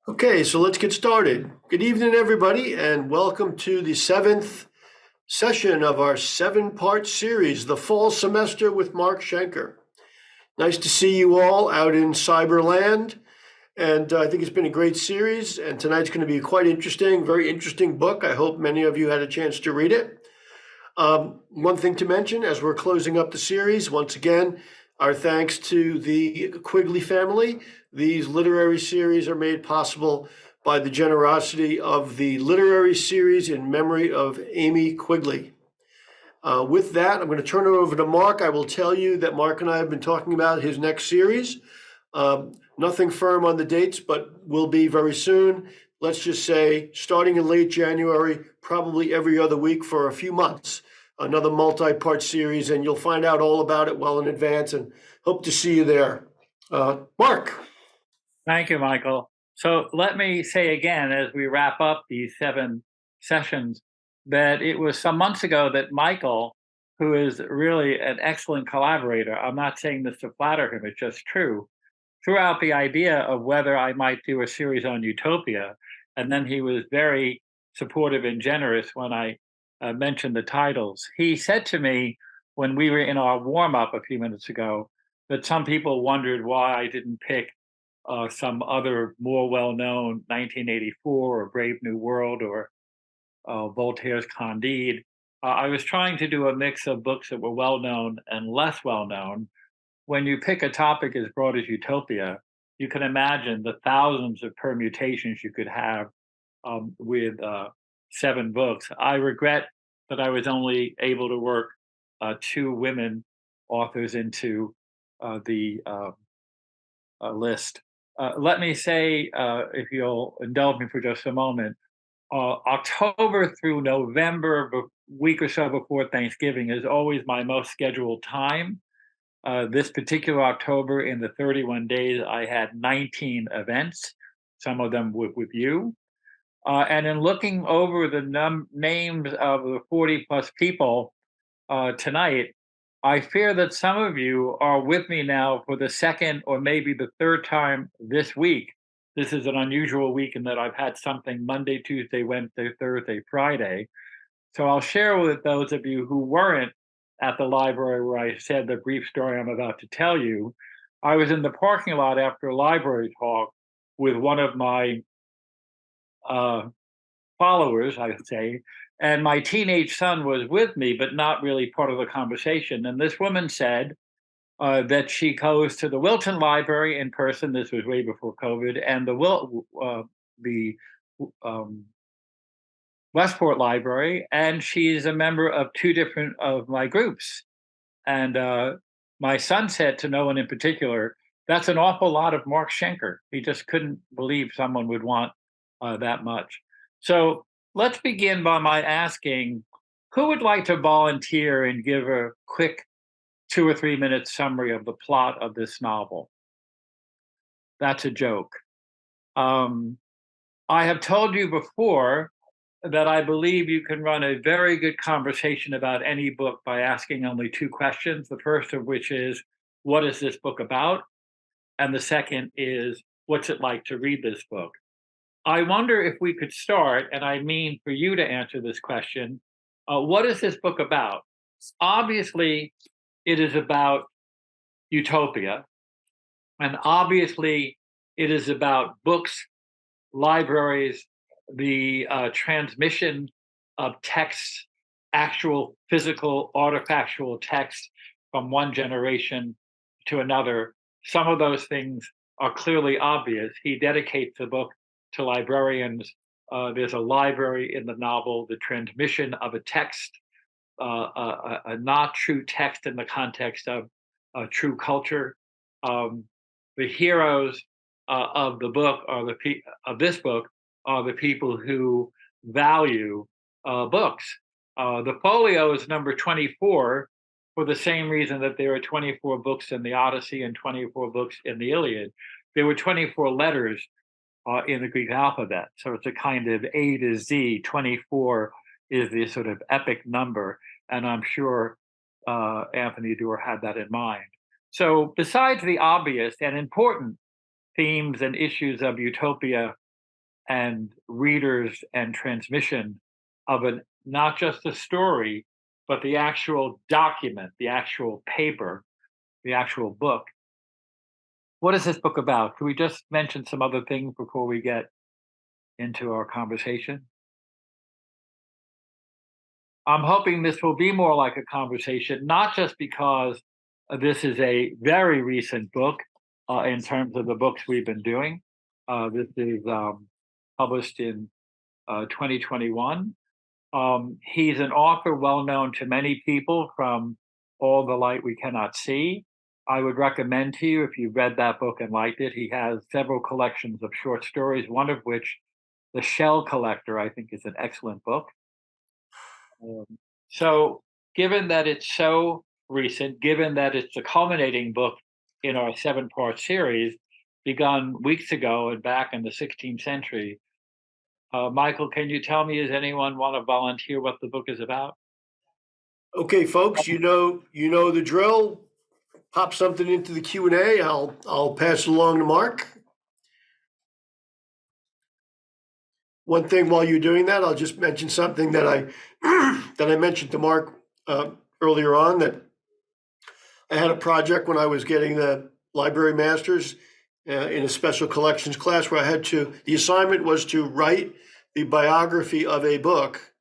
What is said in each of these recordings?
Okay, so let's get started. Good evening, everybody, and welcome to the seventh session of our seven-part series, The Fall Semester with Mark Schenker. Nice to see you all out in Cyberland, and I think it's been a great series, and tonight's going to be quite interesting, very interesting book. I hope many of you had a chance to read it. One thing to mention as we're closing up the series, once again, our thanks to the Quigley family. These literary series are made possible by the generosity of the literary series in memory of Amy Quigley. With that, I'm going to turn it over to Mark. I will tell you that Mark and I have been talking about his next series. Nothing firm on the dates, but will be very soon. Let's just say starting in late January, probably every other week for a few months. Another multi-part series, and you'll find out all about it well in advance, and hope to see you there. Mark. Thank you, Michael. So let me say again, as we wrap up these seven sessions, that it was some months ago that Michael, who is really an excellent collaborator, I'm not saying this to flatter him, it's just true, threw out the idea of whether I might do a series on Utopia. And then he was very supportive and generous when I mentioned the titles. He said to me when we were in our warm up a few minutes ago that some people wondered why I didn't pick some other more well-known 1984 or Brave New World or Voltaire's Candide. I was trying to do a mix of books that were well-known and less well-known. When you pick a topic as broad as Utopia, you can imagine the thousands of permutations you could have with seven books. I regret that I was only able to work two women authors into the list. Let me say, if you'll indulge me for just a moment, October through November, a week or so before Thanksgiving, is always my most scheduled time. This particular October, in the 31 days, I had 19 events, some of them with you. And in looking over the names of the 40 plus people tonight, I fear that some of you are with me now for the second or maybe the third time this week. This is an unusual week in that I've had something Monday, Tuesday, Wednesday, Thursday, Friday. So I'll share with those of you who weren't at the library where I said the brief story I'm about to tell you. I was in the parking lot after a library talk with one of my followers, I would say, and my teenage son was with me, but not really part of the conversation. And this woman said that she goes to the Wilton Library in person. This was way before COVID, and the Westport Library, and she's a member of two different of my groups. And my son said to no one in particular, "That's an awful lot of Mark Schenker." He just couldn't believe someone would want that much. So let's begin by my asking, who would like to volunteer and give a quick 2 or 3 minute summary of the plot of this novel? That's a joke. Um, I have told you before that I believe you can run a very good conversation about any book by asking only two questions. The first of which is, what is this book about? And the second is, what's it like to read this book? I wonder if we could start, and I mean for you to answer this question, what is this book about? Obviously, it is about Utopia, and obviously, it is about books, libraries, the transmission of texts, actual physical artifactual text from one generation to another. Some of those things are clearly obvious. He dedicates the book to librarians. There's a library in the novel, the transmission of a text, a not true text in the context of true culture. Um, the heroes of the book are of this book are the people who value books. The folio is number 24 for the same reason that there are 24 books in the Odyssey and 24 books in the Iliad. There were 24 letters in the Greek alphabet. So it's a kind of A to Z. 24 is the sort of epic number. And I'm sure Anthony Doerr had that in mind. So besides the obvious and important themes and issues of Utopia, and readers and transmission of not just a story, but the actual document, the actual paper, the actual book. What is this book about? Can we just mention some other things before we get into our conversation? I'm hoping this will be more like a conversation, not just because this is a very recent book in terms of the books we've been doing. This is published in 2021. He's an author well known to many people from All the Light We Cannot See. I would recommend to you, if you've read that book and liked it, he has several collections of short stories, one of which, The Shell Collector, I think is an excellent book. Um, so, given that it's so recent, given that it's the culminating book in our 7-part series, begun weeks ago and back in the 16th century, Michael, can you tell me, does anyone want to volunteer what the book is about? Okay, folks, you know the drill. Pop something into the Q&A. I'll pass it along to Mark. One thing while you're doing that, I'll just mention something that I that I mentioned to Mark earlier on, that I had a project when I was getting the library masters in a special collections class where the assignment was to write the biography of a book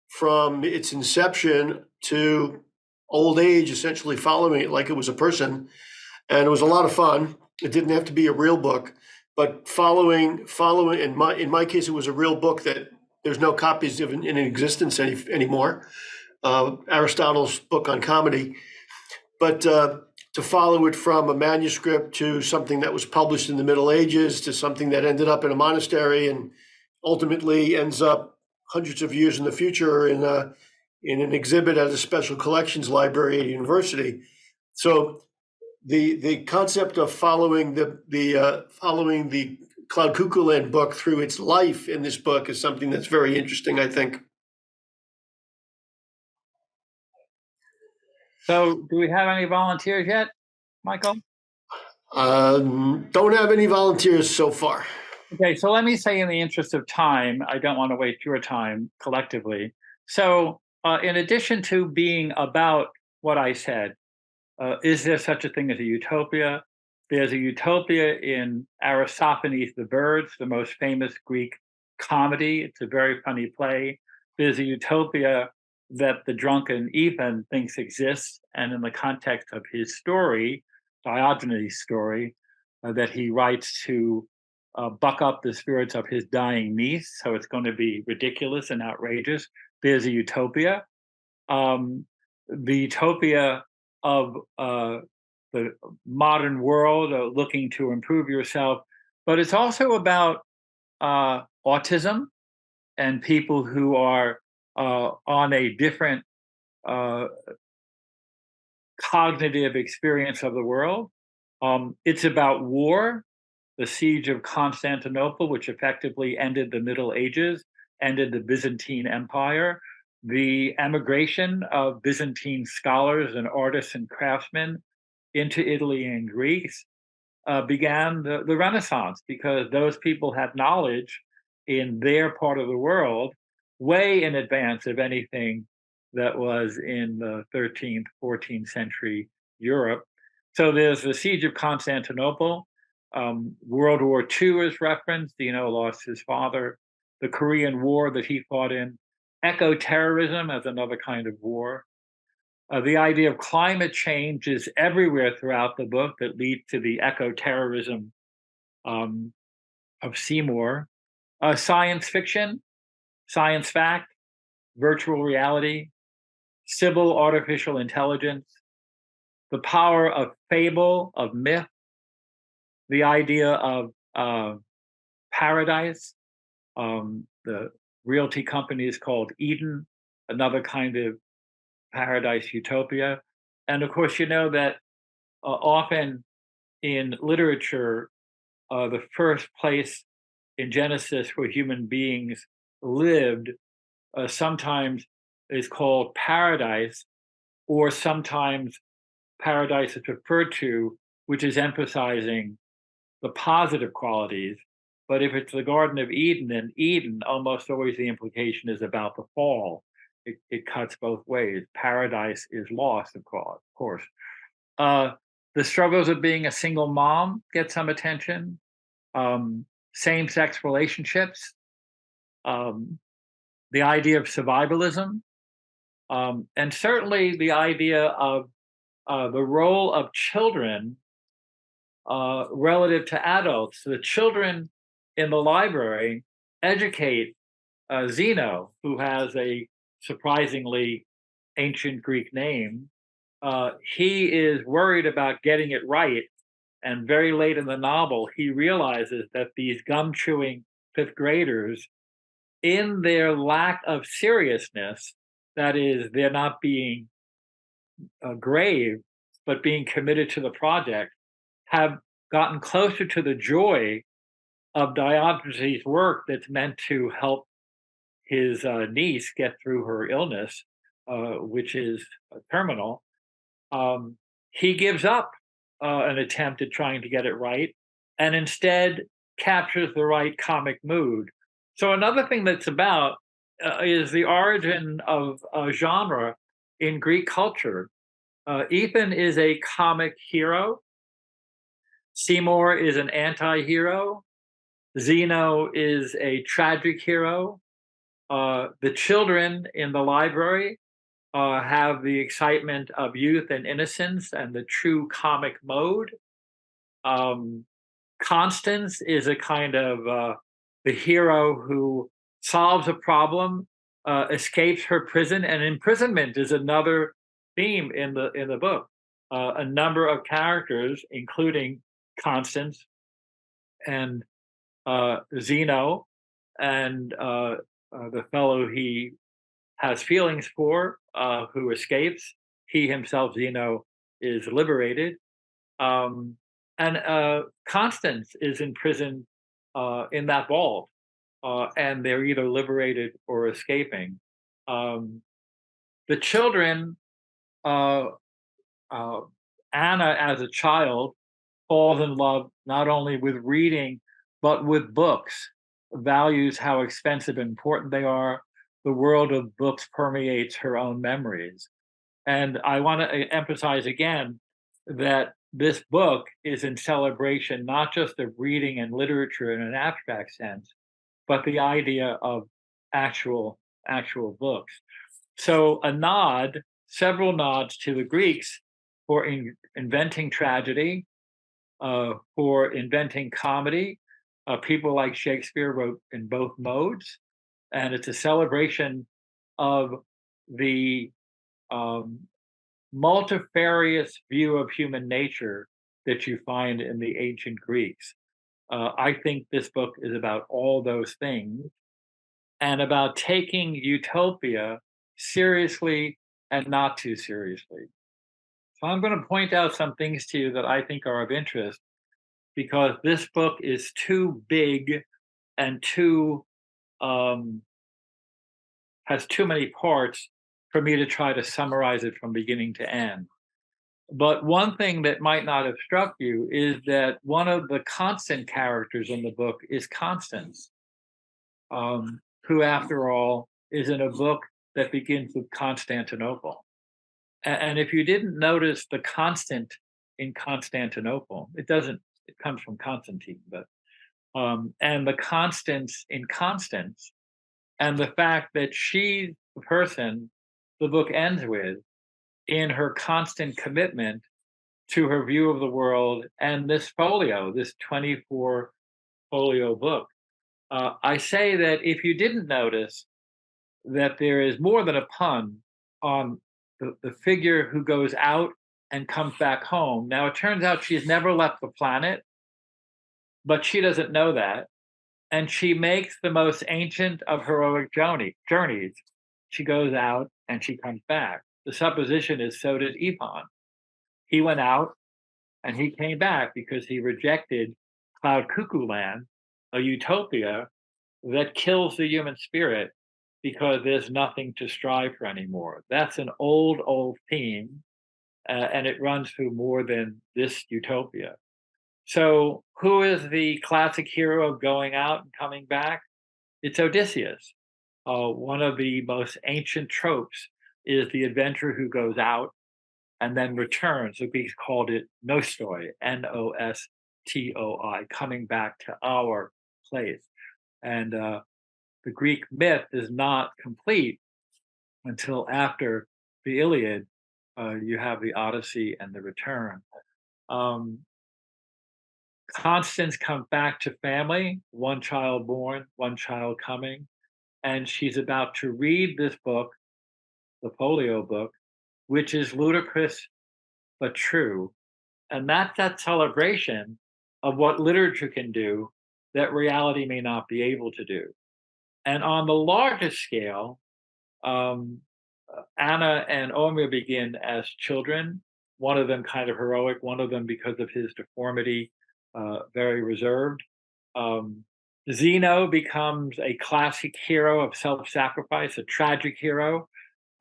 from its inception to old age, essentially following it like it was a person. And it was a lot of fun. It didn't have to be a real book, but following in my case, it was a real book that there's no copies of in existence anymore. Aristotle's book on comedy, but to follow it from a manuscript to something that was published in the Middle Ages to something that ended up in a monastery and ultimately ends up hundreds of years in the future in an exhibit at a special collections library at a university. So the concept of following the Cloud Cuckoo Land book through its life in this book is something that's very interesting, I think. So, do we have any volunteers yet, Michael? Don't have any volunteers so far. Okay, so let me say, in the interest of time, I don't want to waste your time collectively. So, in addition to being about what I said, is there such a thing as a utopia? There's a utopia in Aristophanes' The Birds, the most famous Greek comedy. It's a very funny play. There's a utopia that the drunken Ethan thinks exists, and in the context of his story, Diogenes' story, that he writes to buck up the spirits of his dying niece. So it's going to be ridiculous and outrageous. There's a utopia. The utopia of the modern world, looking to improve yourself, but it's also about autism and people who are on a different uh, cognitive experience of the world. It's about war, the siege of Constantinople, which effectively ended the Middle Ages, ended the Byzantine Empire, the emigration of Byzantine scholars and artists and craftsmen into Italy and Greece, began the Renaissance, because those people had knowledge in their part of the world way in advance of anything that was in the 13th, 14th century Europe. So there's the siege of Constantinople. World War II is referenced. Dino lost his father. The Korean War that he fought in. Eco-terrorism as another kind of war. The idea of climate change is everywhere throughout the book, that leads to the eco-terrorism um, of Seymour. Science fiction, science fact, virtual reality, civil artificial intelligence, the power of fable, of myth, the idea of paradise. The realty company is called Eden, another kind of paradise utopia. And of course, you know that often in literature, the first place in Genesis where human beings lived sometimes is called paradise, or sometimes paradise is referred to, which is emphasizing the positive qualities. But if it's the Garden of Eden, then Eden, almost always the implication is about the fall. It cuts both ways. Paradise is lost, of course. Uh, the struggles of being a single mom get some attention. Same-sex relationships, um, the idea of survivalism, and certainly the idea of the role of children relative to adults. The children in the library educate Zeno, who has a surprisingly ancient Greek name. He is worried about getting it right. And very late in the novel, he realizes that these gum chewing fifth graders, in their lack of seriousness, that is, they're not being grave, but being committed to the project, have gotten closer to the joy of Diogenes' work that's meant to help his niece get through her illness, which is terminal. um, he gives up an attempt at trying to get it right and instead captures the right comic mood. So, another thing that's about is the origin of genre in Greek culture. Ethan is a comic hero, Seymour is an anti hero, Zeno is a tragic hero. The children in the library have the excitement of youth and innocence and the true comic mode. Um, Constance is a kind of the hero who solves a problem, escapes her prison, and imprisonment is another theme in the book. A number of characters, including Constance and Zeno, and the fellow he has feelings for, who escapes. He himself, Zeno, is liberated. Um, and Constance is in prison in that vault, and they're either liberated or escaping. Um, the children, uh, uh, Anna as a child, falls in love not only with reading, but with books, values how expensive and important they are. The world of books permeates her own memories. And I want to emphasize again that this book is in celebration not just of reading and literature in an abstract sense, but the idea of actual books. So a nod, several nods to the Greeks for inventing tragedy, for inventing comedy. People like Shakespeare wrote in both modes, and it's a celebration of the um, multifarious view of human nature that you find in the ancient Greeks. I think this book is about all those things and about taking utopia seriously and not too seriously. So I'm going to point out some things to you that I think are of interest because this book is too big and too um, has too many parts for me to try to summarize it from beginning to end. But one thing that might not have struck you is that one of the constant characters in the book is Constance, who, after all, is in a book that begins with Constantinople. And if you didn't notice the constant in Constantinople, it doesn't, it comes from Constantine, but, and the constants in Constance, and the fact that she's the person the book ends with in her constant commitment to her view of the world and this folio, this 24 folio book. I say that if you didn't notice that there is more than a pun on the figure who goes out and comes back home. Now, it turns out she's never left the planet, but she doesn't know that. And she makes the most ancient of heroic journeys. She goes out and she comes back. The supposition is so did Ipan. He went out and he came back because he rejected Cloud Cuckoo Land, a utopia that kills the human spirit because there's nothing to strive for anymore. That's an old theme, and it runs through more than this utopia. So, who is the classic hero of going out and coming back? It's Odysseus. One of the most ancient tropes is the adventurer who goes out and then returns. The Greeks called it nostoi, nostoi, coming back to our place. And the Greek myth is not complete until after the Iliad. You have the Odyssey and the return. Um, Constance comes back to family, one child born, one child coming, and she's about to read this book, the folio book, which is ludicrous but true. And that's that celebration of what literature can do that reality may not be able to do. And on the largest scale, um, Anna and Omer begin as children, one of them kind of heroic, one of them because of his deformity, very reserved. Um, Zeno becomes a classic hero of self sacrifice, a tragic hero,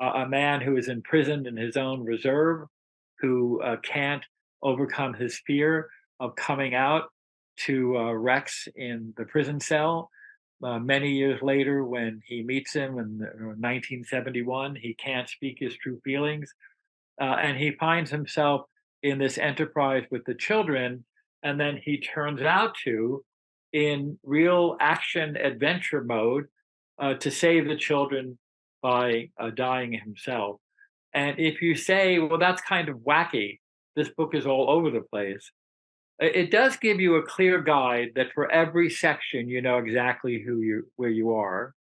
a man who is imprisoned in his own reserve, who can't overcome his fear of coming out to Rex in the prison cell. Many years later, when he meets him in 1971, he can't speak his true feelings, and he finds himself in this enterprise with the children, and then he turns out to, in real action adventure mode, to save the children by dying himself. And if you say, well, that's kind of wacky, this book is all over the place, it does give you a clear guide that for every section, you know exactly where you are.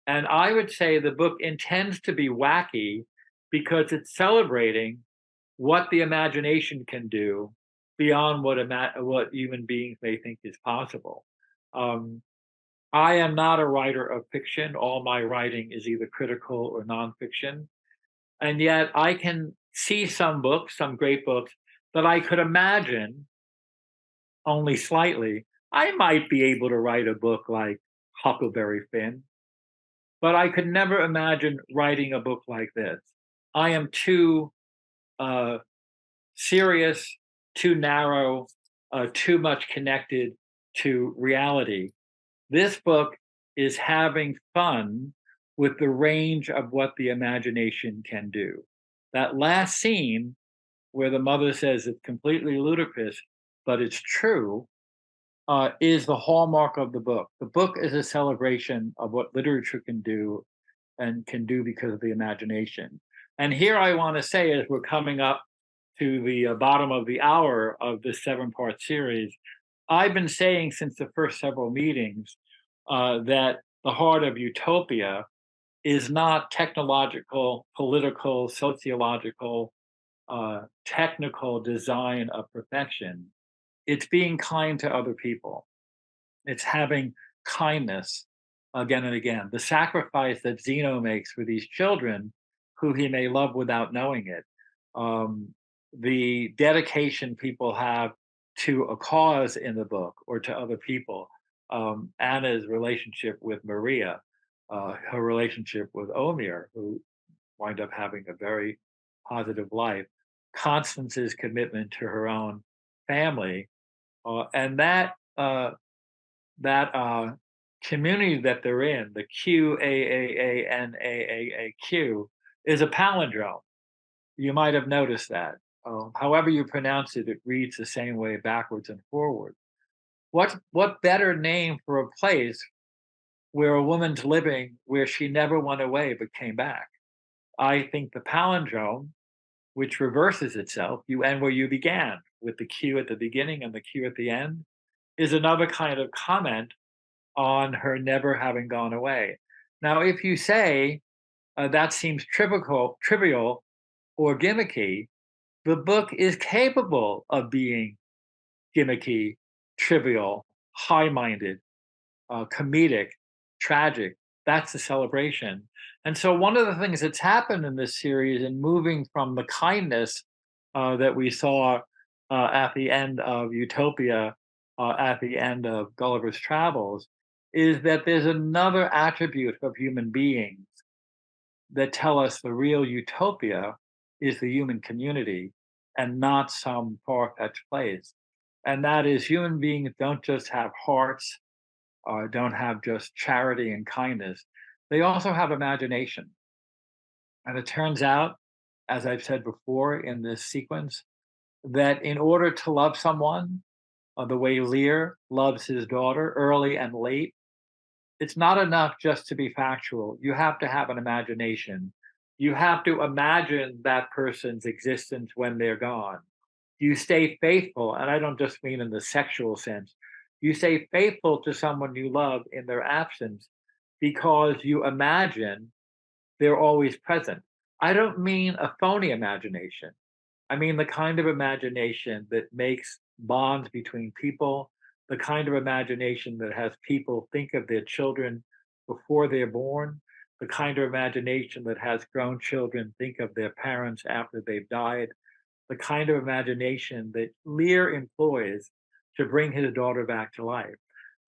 And I would say the book intends to be wacky because it's celebrating what the imagination can do beyond what human beings may think is possible. Um, I am not a writer of fiction. All my writing is either critical or nonfiction. And yet I can see some books, some great books, that I could imagine only slightly. I might be able to write a book like Huckleberry Finn, but I could never imagine writing a book like this. I am too uh, serious, too narrow, too much connected to reality. This book is having fun with the range of what the imagination can do. That last scene where the mother says it's completely ludicrous, but it's true, is the hallmark of the book. The book is a celebration of what literature can do and can do because of the imagination. And here I want to say, as we're coming up to the bottom of the hour of this 7-part series, I've been saying since the first several meetings that the heart of Utopia is not technological, political, sociological, technical design of perfection. It's being kind to other people. It's having kindness again and again. The sacrifice that Zeno makes for these children, who he may love without knowing it, um, the dedication people have to a cause in the book or to other people. Anna's relationship with Maria, her relationship with Omir, who wind up having a very positive life, Constance's commitment to her own family, and that community that they're in, the QAAANAAAQ, is a palindrome. You might have noticed that. However you pronounce it, it reads the same way backwards and forward. What better name for a place where a woman's living where she never went away but came back? I think the palindrome, which reverses itself, you end where you began, with the Q at the beginning and the Q at the end, is another kind of comment on her never having gone away. Now, if you say that seems trivial or gimmicky, the book is capable of being gimmicky, trivial, high minded, comedic, tragic. That's the celebration. And so, one of the things that's happened in this series, in moving from the kindness that we saw at the end of Utopia, at the end of Gulliver's Travels, is that there's another attribute of human beings that tell us the real utopia is the human community and not some far-fetched place. And that is human beings don't just have hearts or don't have just charity and kindness. They also have imagination. And it turns out, as I've said before in this sequence, that in order to love someone the way Lear loves his daughter early and late, it's not enough just to be factual. You have to have an imagination. You have to imagine that person's existence when they're gone. You stay faithful, and I don't just mean in the sexual sense. You stay faithful to someone you love in their absence because you imagine they're always present. I don't mean a phony imagination. I mean the kind of imagination that makes bonds between people, the kind of imagination that has people think of their children before they're born, the kind of imagination that has grown children think of their parents after they've died, the kind of imagination that Lear employs to bring his daughter back to life,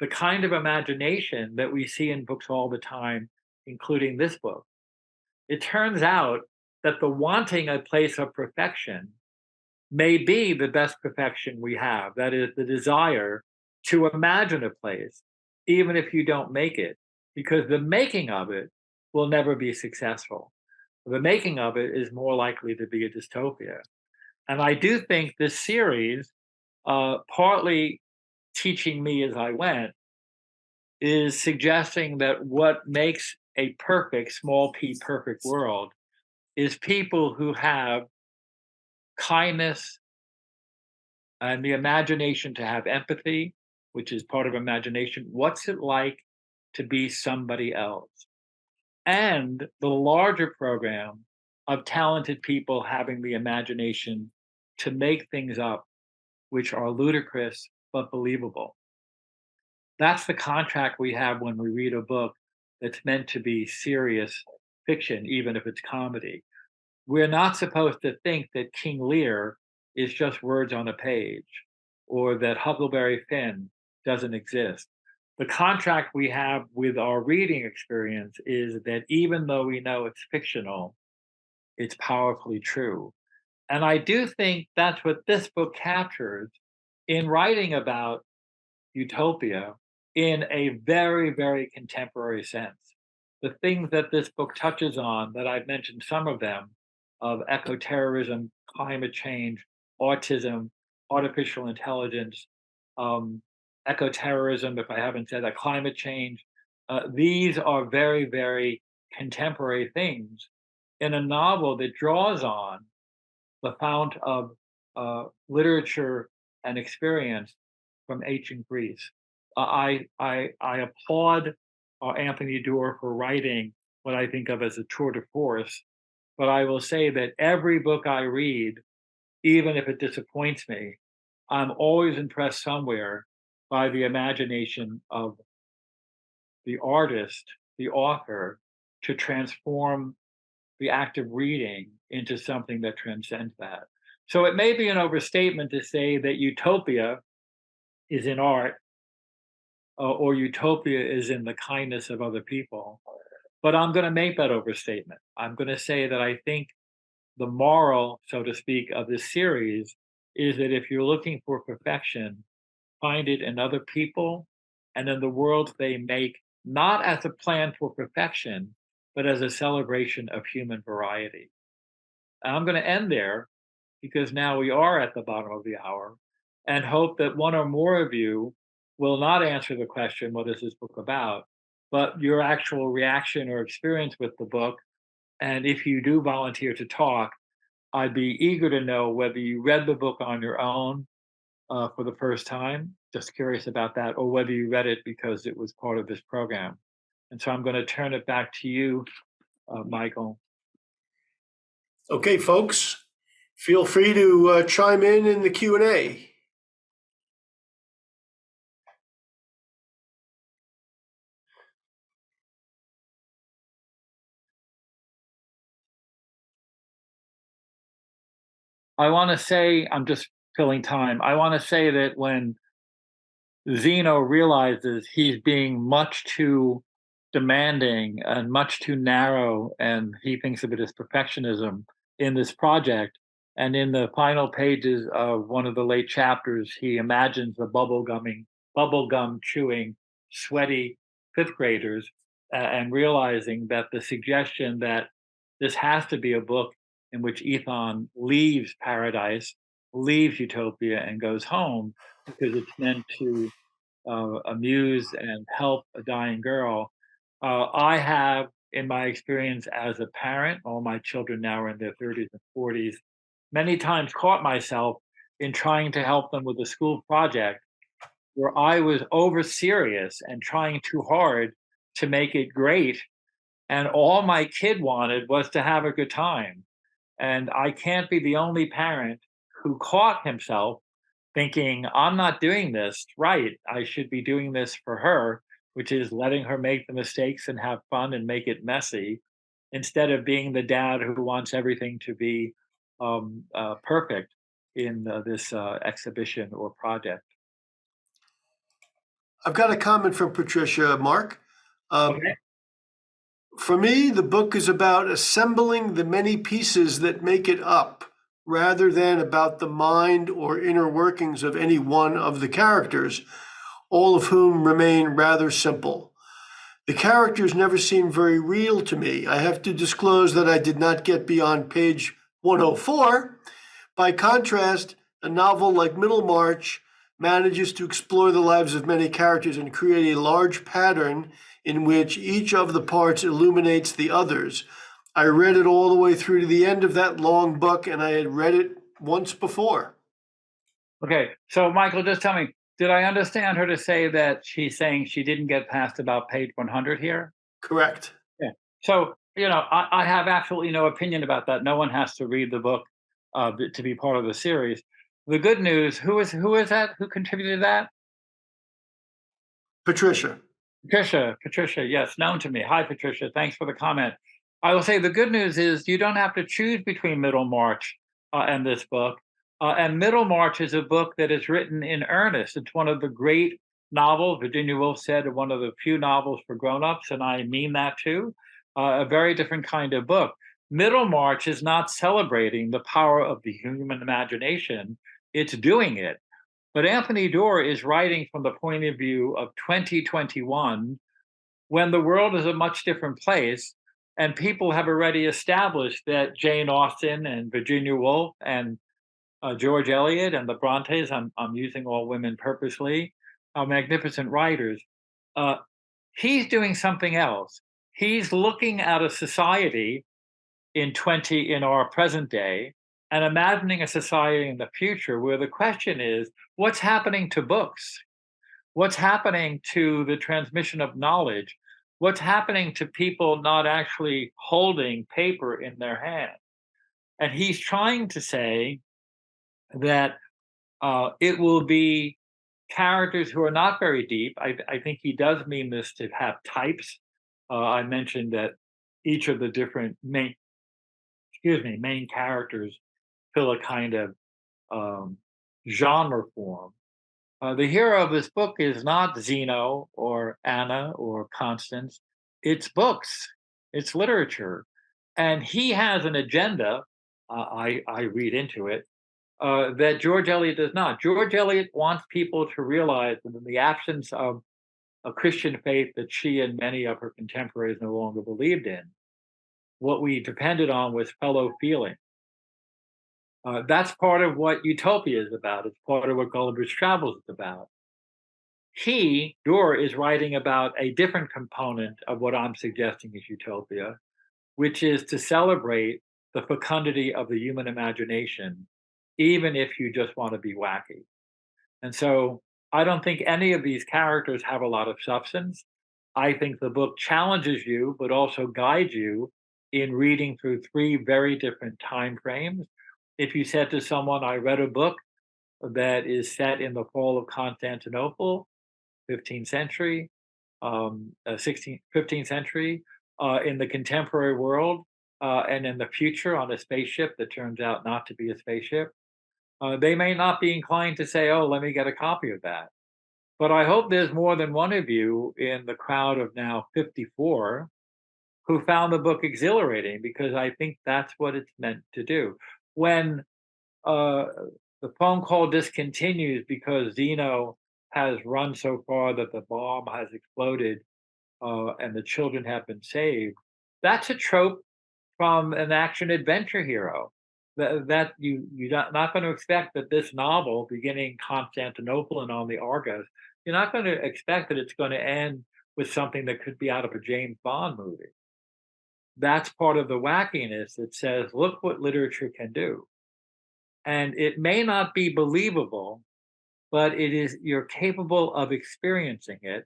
the kind of imagination that we see in books all the time, including this book. It turns out that the wanting a place of perfection may be the best perfection we have. That is the desire to imagine a place, even if you don't make it, because the making of it will never be successful. The making of it is more likely to be a dystopia. And I do think this series, partly teaching me as I went, is suggesting that what makes a perfect, small p perfect world is people who have kindness and the imagination to have empathy, which is part of imagination. What's it like to be somebody else? And the larger program of talented people having the imagination to make things up which are ludicrous but believable. That's the contract we have when we read a book that's meant to be serious fiction, even if it's comedy. We're not supposed to think that King Lear is just words on a page or that Huckleberry Finn doesn't exist. The contract we have with our reading experience is that even though we know it's fictional, it's powerfully true. And I do think that's what this book captures in writing about Utopia in a very, very contemporary sense. The things that this book touches on, that I've mentioned some of them, of eco-terrorism, climate change, autism, artificial intelligence, um, eco-terrorism, if I haven't said that, climate change, these are very, very contemporary things in a novel that draws on the fount of literature and experience from ancient Greece. I applaud Anthony Doerr for writing what I think of as a tour de force, but I will say that every book I read, even if it disappoints me, I'm always impressed somewhere by the imagination of the artist, the author, to transform the act of reading into something that transcends that. So it may be an overstatement to say that utopia is in art or utopia is in the kindness of other people. But I'm going to make that overstatement. I'm going to say that I think the moral, so to speak, of this series is that if you're looking for perfection, find it in other people and in the world they make, not as a plan for perfection, but as a celebration of human variety. I'm going to end there because now we are at the bottom of the hour and hope that one or more of you will not answer the question, what is this book about? But your actual reaction or experience with the book. And if you do volunteer to talk, I'd be eager to know whether you read the book on your own for the first time, just curious about that, or whether you read it because it was part of this program. And so I'm going to turn it back to you, Michael. Okay, folks, feel free to chime in the Q&A. I want to say, I'm just filling time. I want to say that when Zeno realizes he's being much too demanding and much too narrow, and he thinks of it as perfectionism in this project, And in the final pages of one of the late chapters, he imagines the bubble gum chewing, sweaty fifth graders, and realizing that the suggestion that this has to be a book in which Ethan leaves paradise, leaves Utopia, and goes home because it's meant to amuse and help a dying girl. I have, in my experience as a parent, all my children now are in their 30s and 40s, many times caught myself in trying to help them with a school project where I was over serious and trying too hard to make it great. And all my kid wanted was to have a good time. And I can't be the only parent who caught himself thinking, I'm not doing this right. I should be doing this for her, which is letting her make the mistakes and have fun and make it messy, instead of being the dad who wants everything to be perfect in this exhibition or project. I've got a comment from Patricia, Mark. Okay. For me, the book is about assembling the many pieces that make it up, rather than about the mind or inner workings of any one of the characters, all of whom remain rather simple. The characters never seem very real to me. I have to disclose that I did not get beyond page 104. By contrast, a novel like Middlemarch manages to explore the lives of many characters and create a large pattern in which each of the parts illuminates the others. I read it all the way through to the end of that long book, and I had read it once before. Okay. So, Michael, just tell me, did I understand her to say that she's saying she didn't get past about page 100 here? Correct. Yeah. So, I have absolutely no opinion about that. No one has to read the book to be part of the series. The good news, who is that? Who contributed that? Patricia. Patricia, yes, known to me. Hi, Patricia. Thanks for the comment. I will say the good news is you don't have to choose between Middlemarch and this book. And Middlemarch is a book that is written in earnest. It's one of the great novels. Virginia Woolf said one of the few novels for grown-ups, and I mean that too. A very different kind of book. Middlemarch is not celebrating the power of the human imagination. It's doing it. But Anthony Doerr is writing from the point of view of 2021, when the world is a much different place, and people have already established that Jane Austen and Virginia Woolf and George Eliot and the Brontes, I'm using all women purposely, are magnificent writers. Uh, he's doing something else. He's looking at a society in our present day and imagining a society in the future where the question is, what's happening to books? What's happening to the transmission of knowledge? What's happening to people not actually holding paper in their hand? And he's trying to say that it will be characters who are not very deep. I think he does mean this to have types. I mentioned that each of the different main characters fill a kind of genre form. The hero of this book is not Zeno or Anna or Constance. It's books, it's literature. And he has an agenda, I read into it, that George Eliot does not. George Eliot wants people to realize that in the absence of a Christian faith that she and many of her contemporaries no longer believed in, what we depended on was fellow feeling. That's part of what Utopia is about. It's part of what Gulliver's Travels is about. Doerr, is writing about a different component of what I'm suggesting is Utopia, which is to celebrate the fecundity of the human imagination, even if you just want to be wacky. And so I don't think any of these characters have a lot of substance. I think the book challenges you, but also guides you in reading through three very different time frames. If you said to someone, I read a book that is set in the fall of Constantinople, 15th century, 15th century, in the contemporary world, and in the future on a spaceship that turns out not to be a spaceship, they may not be inclined to say, oh, let me get a copy of that. But I hope there's more than one of you in the crowd of now 54 who found the book exhilarating, because I think that's what it's meant to do. When uh, the phone call discontinues because Zeno has run so far that the bomb has exploded, and the children have been saved. That's a trope from an action adventure hero. That you're not going to expect that this novel, beginning Constantinople and on the Argus, you're not going to expect that it's going to end with something that could be out of a James Bond movie. That's part of the wackiness that says, look what literature can do. And it may not be believable, but it is you're capable of experiencing it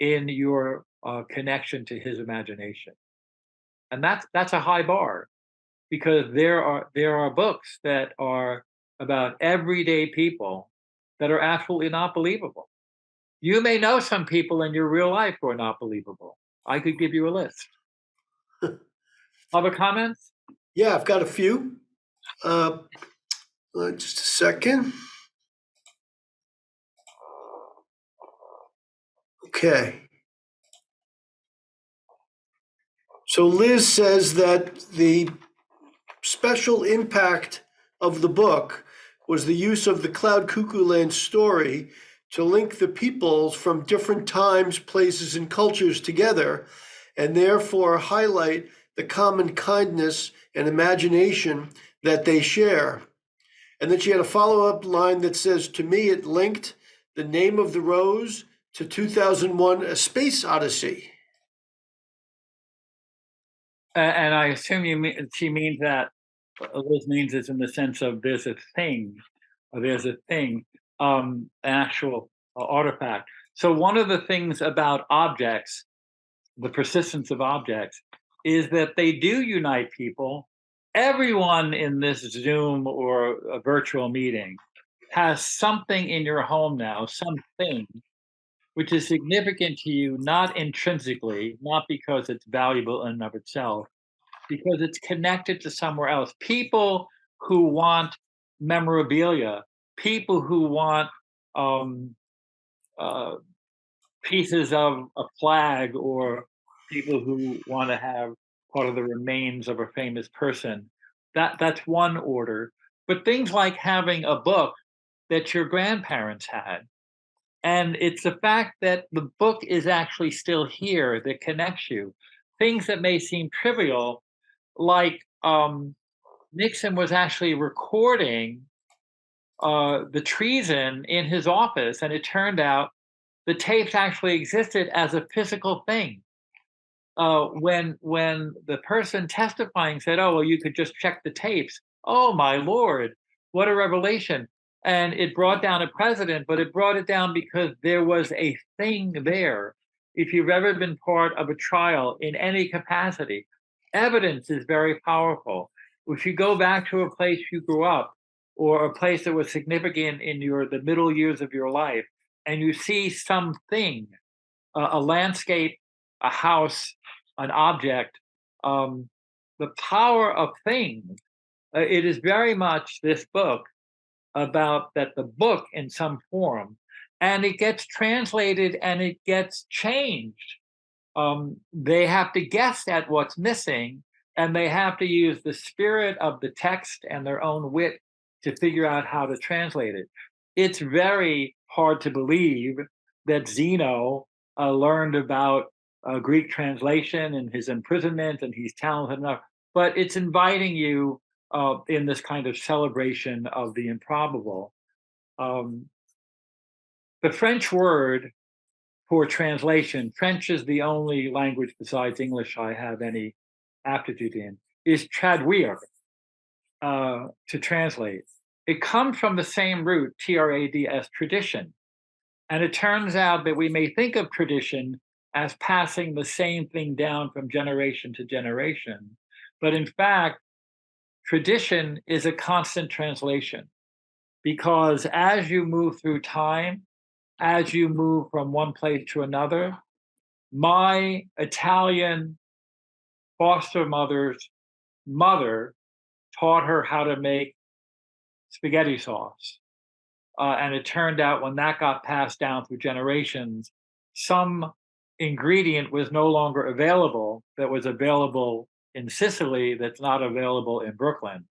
in your connection to his imagination, and that's a high bar because there are books that are about everyday people that are absolutely not believable. You may know some people in your real life who are not believable. I could give you a list. Other comments? Yeah, I've got a few. Uh, just a second. Okay. So Liz says that the special impact of the book was the use of the Cloud Cuckoo Land story to link the peoples from different times, places, and cultures together, and therefore highlight the common kindness and imagination that they share. And then she had a follow-up line that says, to me, it linked the name of the rose to 2001: A Space Odyssey. And I assume she means that Liz means it's in the sense of there's a thing, or there's a thing, an actual artifact. So one of the things about objects, the persistence of objects, is that they do unite people. Everyone in this Zoom or a virtual meeting has something in your home now, something which is significant to you, not intrinsically, not because it's valuable in and of itself, because it's connected to somewhere else. People who want memorabilia, people who want um, uh, pieces of a flag, or people who want to have part of the remains of a famous person. That's one order. But things like having a book that your grandparents had, and it's the fact that the book is actually still here that connects you. Things that may seem trivial, like Nixon was actually recording the treason in his office, and it turned out the tapes actually existed as a physical thing. When the person testifying said, "Oh, well, you could just check the tapes," oh my lord, what a revelation! And it brought down a president, but it brought it down because there was a thing there. If you've ever been part of a trial in any capacity, evidence is very powerful. If you go back to a place you grew up, or a place that was significant in the middle years of your life, and you see something, a landscape, a house, an object, um, the power of things. It is very much this book about that the book in some form, and it gets translated and it gets changed. They have to guess at what's missing, and they have to use the spirit of the text and their own wit to figure out how to translate it. It's very hard to believe that Zeno learned about Greek translation and his imprisonment, and he's talented enough. But it's inviting you in this kind of celebration of the improbable. Um, the French word for translation, French is the only language besides English I have any aptitude in, is traduire, to translate. It comes from the same root, trad, as tradition. And it turns out that we may think of tradition as passing the same thing down from generation to generation. But in fact, tradition is a constant translation, because as you move through time, as you move from one place to another, my Italian foster mother's mother taught her how to make spaghetti sauce. And it turned out when that got passed down through generations, some ingredient was no longer available that was available in Sicily that's not available in Brooklyn.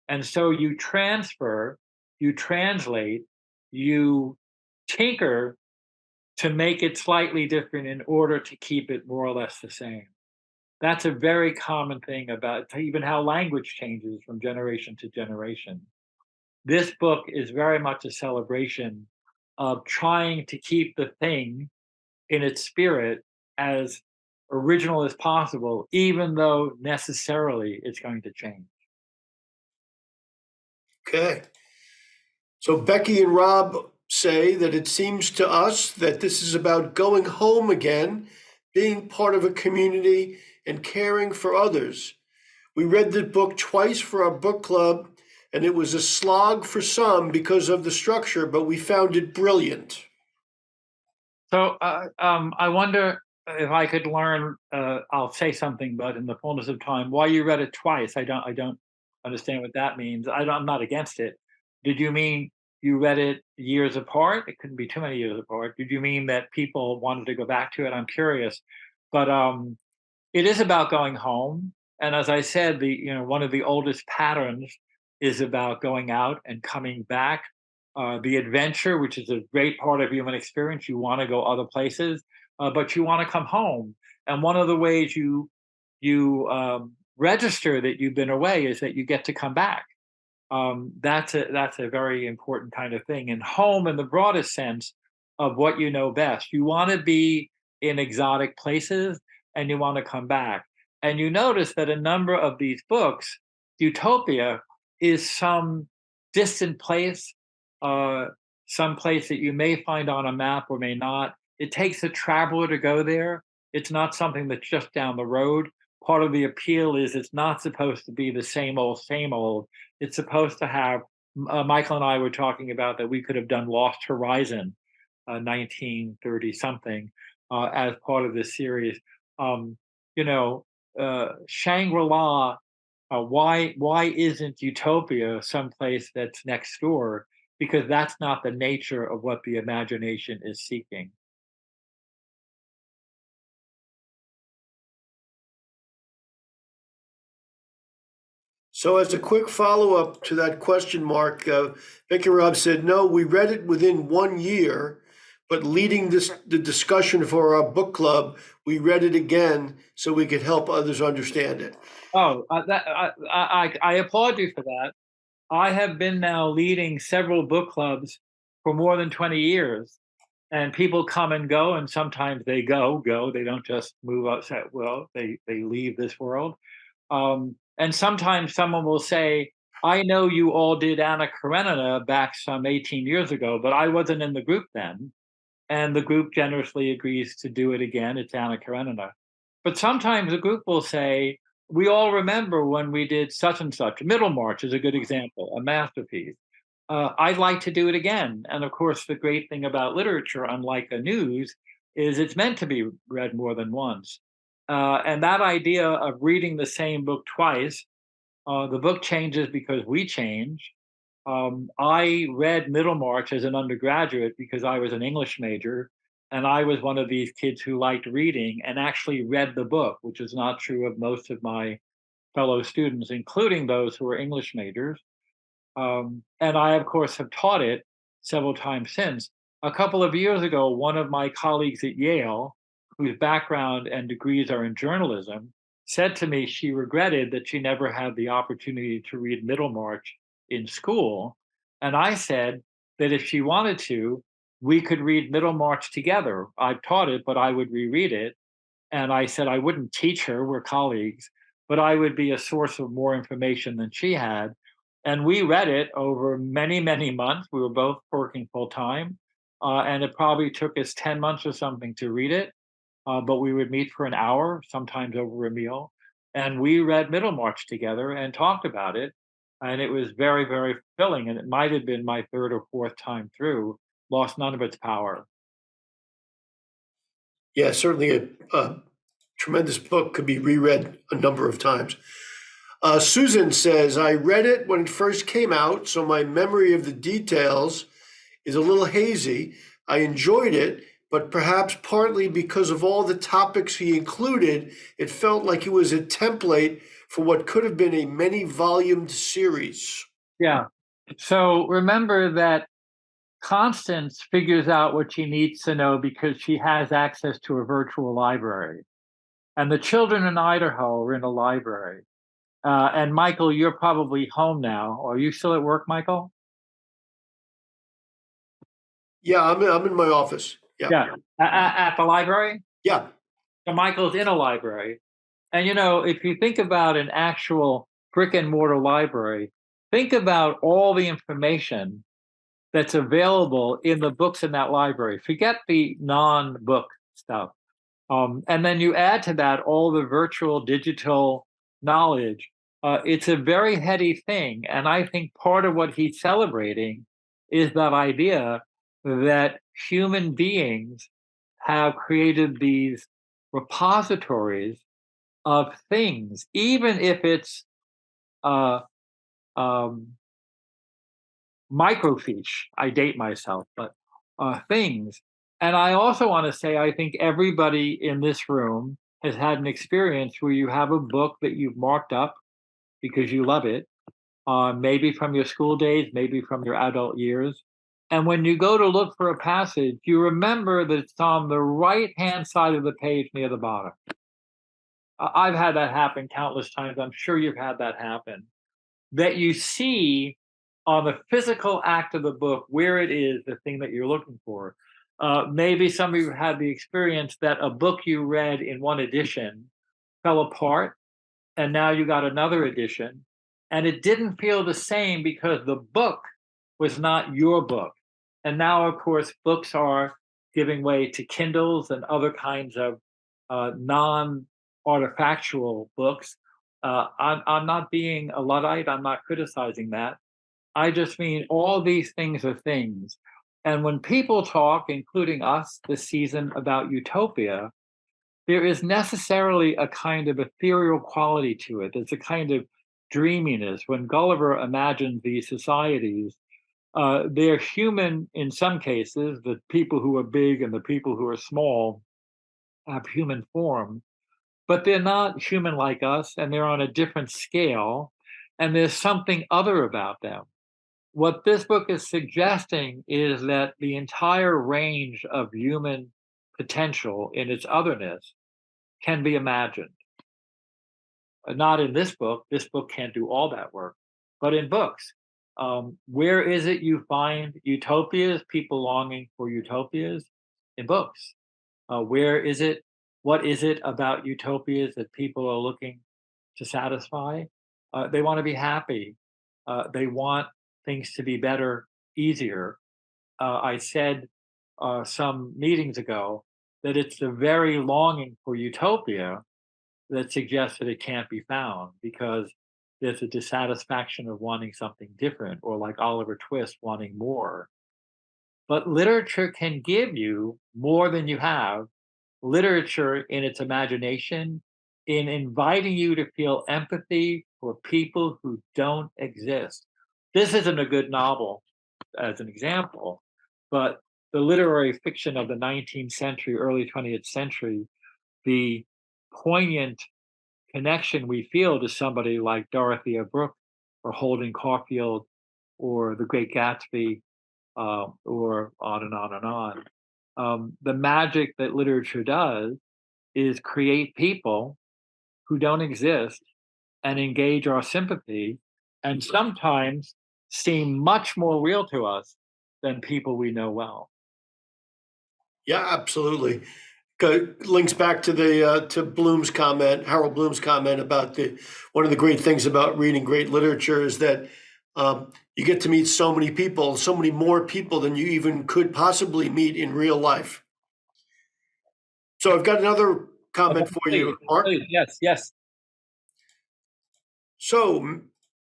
And so you transfer, you translate, you tinker to make it slightly different in order to keep it more or less the same. That's a very common thing about even how language changes from generation to generation. This book is very much a celebration of trying to keep the thing in its spirit as original as possible, even though necessarily it's going to change. Okay. So Becky and Rob say that it seems to us that this is about going home again, being part of a community, and caring for others. We read the book twice for our book club, and it was a slog for some because of the structure, but we found it brilliant. So I wonder if I could learn. I'll say something, but in the fullness of time, why you read it twice? I don't understand what that means. I'm not against it. Did you mean you read it years apart? It couldn't be too many years apart. Did you mean that people wanted to go back to it? I'm curious, but it is about going home. And as I said, one of the oldest patterns is about going out and coming back. The adventure, which is a great part of human experience, you want to go other places, but you want to come home. And one of the ways you register that you've been away is that you get to come back. That's a very important kind of thing. And home, in the broadest sense of what you know best, you want to be in exotic places and you want to come back. And you notice that a number of these books, Utopia is some distant place, some place that you may find on a map or may not. It takes a traveler to go there. It's not something that's just down the road. Part of the appeal is it's not supposed to be the same old, same old. It's supposed to have, Michael and I were talking about that we could have done Lost Horizon, 1930 something, as part of this series. Um, Shangri-La, why isn't Utopia someplace that's next door? Because that's not the nature of what the imagination is seeking. So, as a quick follow up to that question, Mark, Becky and Rob said, no, we read it within 1 year, but leading the discussion for our book club, we read it again so we could help others understand it. Oh, I applaud you for that. I have been now leading several book clubs for more than 20 years, and people come and go, and sometimes they go. They don't just move outside. Well, they leave this world. And sometimes someone will say, I know you all did Anna Karenina back some 18 years ago, but I wasn't in the group then. And the group generously agrees to do it again. It's Anna Karenina. But sometimes a group will say, we all remember when we did such and such. Middlemarch is a good example, a masterpiece. I'd like to do it again. And of course, the great thing about literature, unlike the news, is it's meant to be read more than once. And that idea of reading the same book twice, the book changes because we change. I read Middlemarch as an undergraduate because I was an English major, and I was one of these kids who liked reading and actually read the book, which is not true of most of my fellow students, including those who were English majors. And I, of course, have taught it several times since. A couple of years ago, one of my colleagues at Yale, whose background and degrees are in journalism, said to me she regretted that she never had the opportunity to read Middlemarch in school. And I said that if she wanted to, we could read Middlemarch together. I've taught it, but I would reread it. And I said I wouldn't teach her, we're colleagues, but I would be a source of more information than she had. And we read it over many, many months. We were both working full time. And it probably took us 10 months or something to read it. But we would meet for an hour, sometimes over a meal. And we read Middlemarch together and talked about it. And it was very, very fulfilling. And it might have been my third or fourth time through, lost none of its power. Yeah, certainly a tremendous book, could be reread a number of times. Susan says, I read it when it first came out, so my memory of the details is a little hazy. I enjoyed it, but perhaps partly because of all the topics he included, it felt like it was a template for what could have been a many-volumed series. Yeah. So remember that Constance figures out what she needs to know because she has access to a virtual library. And the children in Idaho are in a library. And Michael, you're probably home now. Are you still at work, Michael? Yeah, I'm in my office. Yeah. Yeah. At the library? Yeah. So Michael's in a library. And you know, if you think about an actual brick and mortar library, think about all the information that's available in the books in that library. Forget the non-book stuff. And then you add to that all the virtual digital knowledge. It's a very heady thing. And I think part of what he's celebrating is that idea that human beings have created these repositories of things, even if it's uh, um, microfiche. I date myself, but things. And I also want to say, I think everybody in this room has had an experience where you have a book that you've marked up because you love it, maybe from your school days, maybe from your adult years. And when you go to look for a passage, you remember that it's on the right hand side of the page near the bottom. I've had that happen countless times. I'm sure you've had that happen. That you see on the physical act of the book where it is, the thing that you're looking for. Maybe some of you had the experience that a book you read in one edition fell apart, and now you got another edition, and it didn't feel the same because the book was not your book. And now, of course, books are giving way to Kindles and other kinds of non-artifactual books. I'm not being a Luddite. I'm not criticizing that. I just mean all these things are things. And when people talk, including us this season, about utopia, there is necessarily a kind of ethereal quality to it. There's a kind of dreaminess. When Gulliver imagines these societies, they're human in some cases. The people who are big and the people who are small have human form, but they're not human like us, and they're on a different scale, and there's something other about them. What this book is suggesting is that the entire range of human potential in its otherness can be imagined. Not in this book. This book can't do all that work, but in books. Where is it you find utopias, people longing for utopias? In books. Where is it? What is it about utopias that people are looking to satisfy? They want to be happy. They want things to be better, easier. I said some meetings ago that it's the very longing for utopia that suggests that it can't be found because there's a dissatisfaction of wanting something different, or like Oliver Twist, wanting more. But literature can give you more than you have. Literature, in its imagination, in inviting you to feel empathy for people who don't exist. This isn't a good novel, as an example, but the literary fiction of the 19th century, early 20th century, the poignant connection we feel to somebody like Dorothea Brooke or Holden Caulfield or The Great Gatsby, or on and on and on. The magic that literature does is create people who don't exist and engage our sympathy, and sometimes seem much more real to us than people we know well. Yeah, absolutely. Links back to the to Bloom's comment, Harold Bloom's comment about the one of the great things about reading great literature is that you get to meet so many people, so many more people than you even could possibly meet in real life. So I've got another comment for you, Mark. Please, yes, yes. So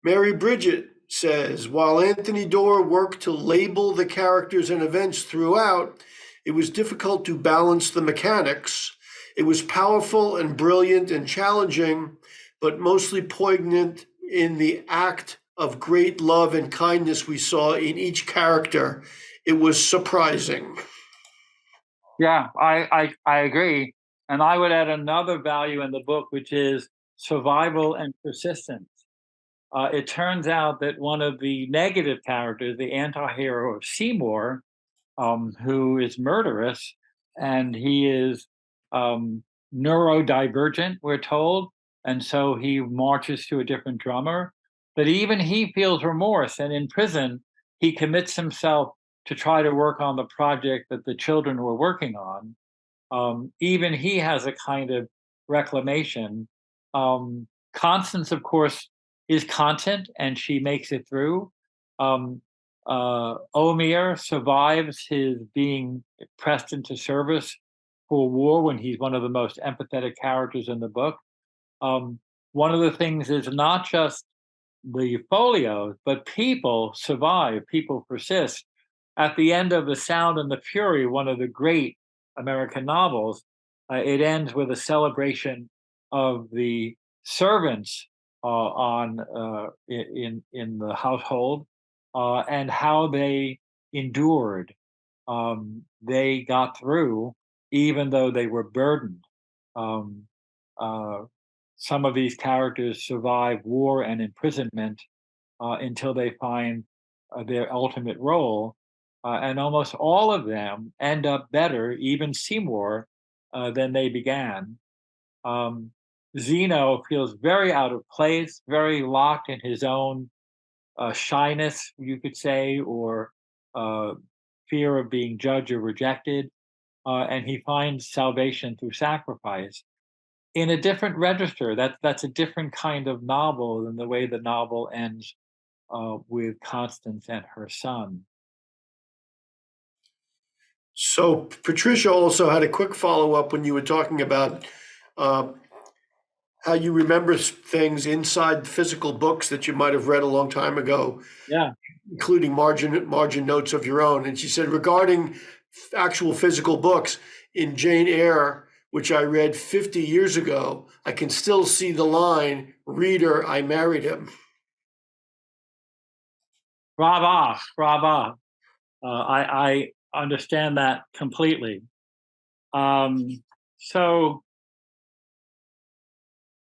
Mary Bridget says, while Anthony Doerr worked to label the characters and events throughout, it was difficult to balance the mechanics. It was powerful and brilliant and challenging, but mostly poignant in the act of great love and kindness we saw in each character. It was surprising. Yeah, I agree. And I would add another value in the book, which is survival and persistence. It turns out that one of the negative characters, the anti-hero Seymour, who is murderous, and he is um, neurodivergent, we're told, and so he marches to a different drummer. But even he feels remorse, and in prison, he commits himself to try to work on the project that the children were working on. Even he has a kind of reclamation. Constance, of course, is content, and she makes it through. Um, Omir survives his being pressed into service for war when he's one of the most empathetic characters in the book. Um, One of the things is not just the folios, but people survive, people persist. At the end of The Sound and the Fury, one of the great American novels, it ends with a celebration of the servants in the household and how they endured. They got through, even though they were burdened. Um, uh, some of these characters survive war and imprisonment until they find their ultimate role. And almost all of them end up better, even Seymour, than they began. Um, Zeno feels very out of place, very locked in his own shyness, you could say, or uh, fear of being judged or rejected. And he finds salvation through sacrifice in a different register. That's a different kind of novel than the way the novel ends with Constance and her son. So Patricia also had a quick follow-up when you were talking about uh, how you remember things inside physical books that you might have read a long time ago, Yeah, including margin notes of your own. And she said regarding actual physical books in Jane Eyre, which I read 50 years ago, I can still see the line, "Reader, I married him." brava, brava. I understand that completely. Um, so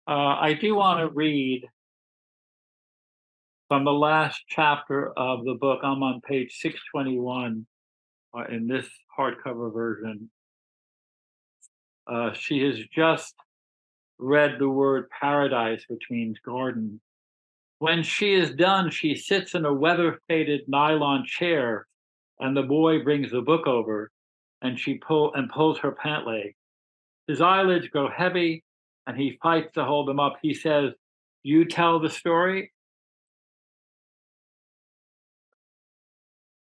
I do want to read from the last chapter of the book. I'm on page 621 in this hardcover version. She has just read the word paradise, which means garden. When she is done, she sits in a weather faded nylon chair, and the boy brings the book over, and she pulls her pant leg. His eyelids grow heavy, and he fights to hold them up. He says, "You tell the story."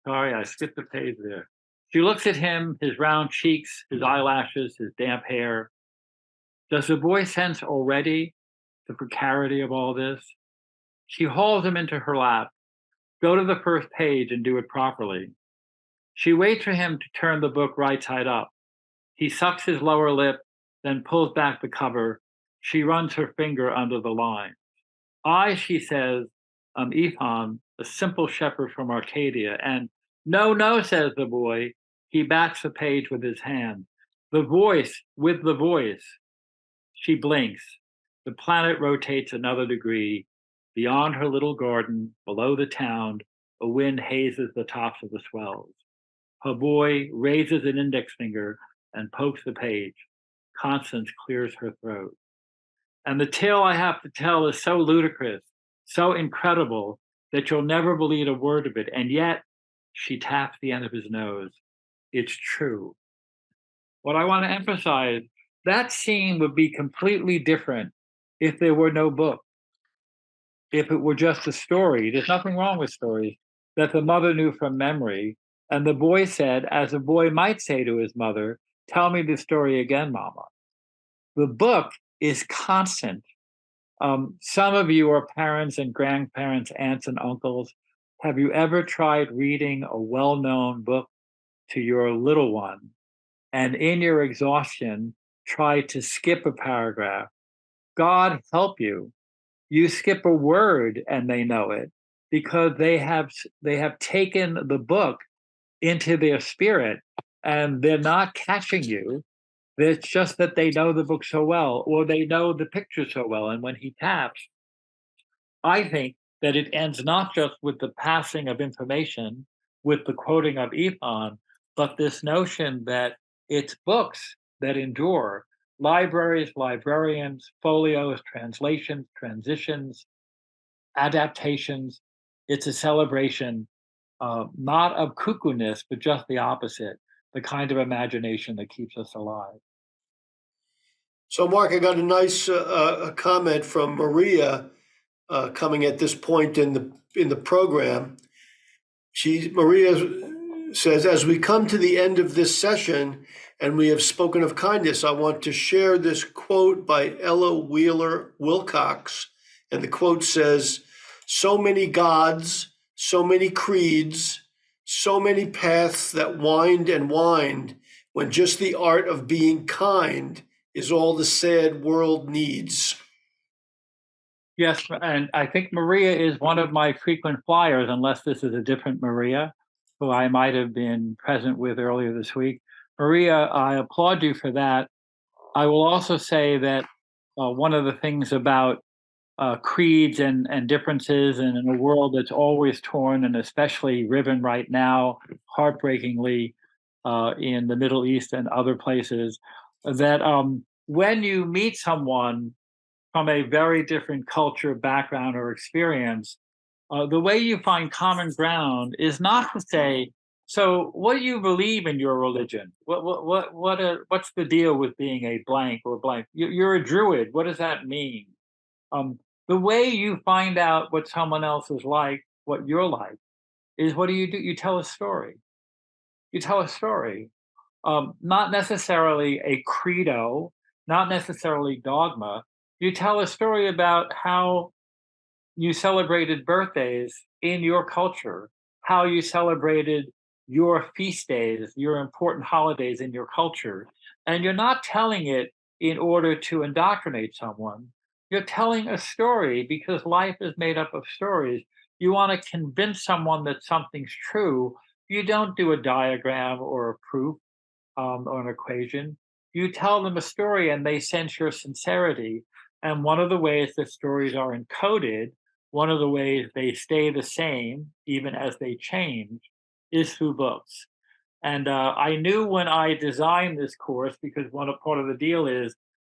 Sorry, I skipped a page there. She looks at him, his round cheeks, his eyelashes, his damp hair. Does the boy sense already the precarity of all this? She hauls him into her lap. Go to the first page and do it properly. She waits for him to turn the book right side up. He sucks his lower lip, then pulls back the cover. She runs her finger under the line. I, she says, am Ethan, a simple shepherd from Arcadia. And no, no, says the boy. He bats the page with his hand. The voice with the voice. She blinks. The planet rotates another degree. Beyond her little garden, below the town, a wind hazes the tops of the swells. Her boy raises an index finger and pokes the page. Constance clears her throat. And the tale I have to tell is so ludicrous, so incredible, that you'll never believe a word of it. And yet, she taps the end of his nose. It's true. What I want to emphasize, that scene would be completely different if there were no book, if it were just a story. There's nothing wrong with stories that the mother knew from memory. And the boy said, as a boy might say to his mother, "Tell me the story again, Mama." The book is constant. Some of you are parents and grandparents, aunts and uncles. Have you ever tried reading a well known book to your little one and in your exhaustion try to skip a paragraph? God help you. You skip a word and they know it because they have taken the book into their spirit and they're not catching you. It's just that they know the book so well, or they know the picture so well. And when he taps, I think that it ends not just with the passing of information, with the quoting of Ipan, but this notion that it's books that endure, libraries, librarians, folios, translations, transitions, adaptations. It's a celebration, not of cuckoo-ness, but just the opposite, the kind of imagination that keeps us alive. So, Mark, I got a nice comment from Maria coming at this point in the program. Maria says, as we come to the end of this session and we have spoken of kindness, I want to share this quote by Ella Wheeler Wilcox. And the quote says, so many gods, so many creeds, so many paths that wind and wind, when just the art of being kind is all the sad world needs. Yes, and I think Maria is one of my frequent flyers, unless this is a different Maria, who I might have been present with earlier this week. Maria, I applaud you for that. I will also say that one of the things about creeds and differences, and in a world that's always torn and especially riven right now, heartbreakingly, in the Middle East and other places, that when you meet someone from a very different culture, background, or experience, the way you find common ground is not to say, "So, what do you believe in your religion? What's the deal with being a blank or blank? You're a druid. What does that mean?" Um, the way you find out what someone else is like, what you're like, is what do? You tell a story. You tell a story, not necessarily a credo, not necessarily dogma. You tell a story about how you celebrated birthdays in your culture, how you celebrated your feast days, your important holidays in your culture. And you're not telling it in order to indoctrinate someone. You're telling a story because life is made up of stories. You want to convince someone that something's true. You don't do a diagram or a proof or an equation. You tell them a story and they sense your sincerity. And one of the ways that stories are encoded, one of the ways they stay the same, even as they change, is through books. And I knew when I designed this course, because part of the deal is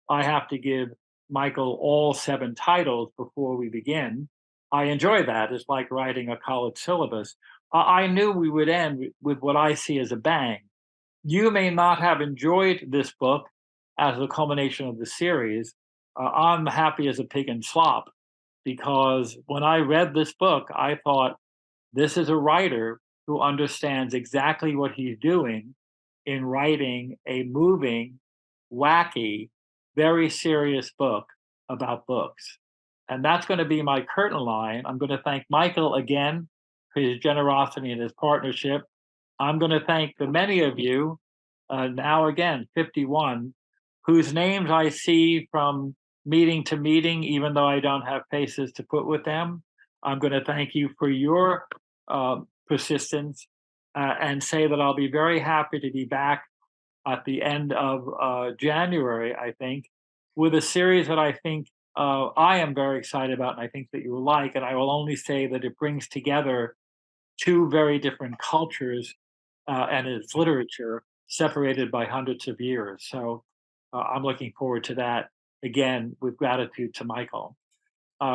I have to give Michael all 7 titles before we begin. I enjoy that. It's like writing a college syllabus. I knew we would end with what I see as a bang. You may not have enjoyed this book as the culmination of the series. I'm happy as a pig in slop because when I read this book, I thought this is a writer who understands exactly what he's doing in writing a moving, wacky, very serious book about books. And that's going to be my curtain line. I'm going to thank Michael again for his generosity and his partnership. I'm going to thank the many of you, now again, 51, whose names I see from meeting to meeting, even though I don't have faces to put with them. I'm going to thank you for your persistence and say that I'll be very happy to be back at the end of January, I think, with a series that I think I am very excited about and I think that you will like. And I will only say that it brings together 2 very different cultures and its literature separated by hundreds of years. So I'm looking forward to that again with gratitude to Michael.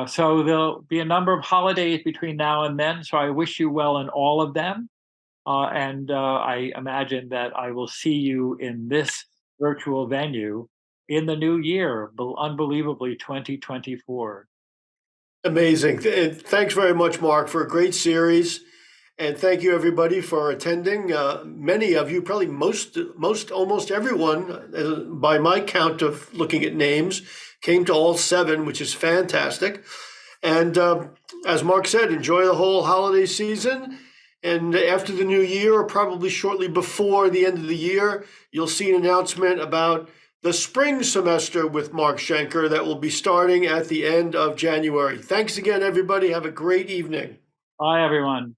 So there'll be a number of holidays between now and then. So I wish you well in all of them. And I imagine that I will see you in this virtual venue in the new year, unbelievably 2024. Amazing. Thanks very much, Mark, for a great series. And thank you, everybody, for attending. Many of you, probably almost everyone, by my count of looking at names, came to all 7, which is fantastic. And as Mark said, enjoy the whole holiday season. And after the new year, or probably shortly before the end of the year, you'll see an announcement about the spring semester with Mark Schenker that will be starting at the end of January. Thanks again, everybody. Have a great evening. Bye, everyone.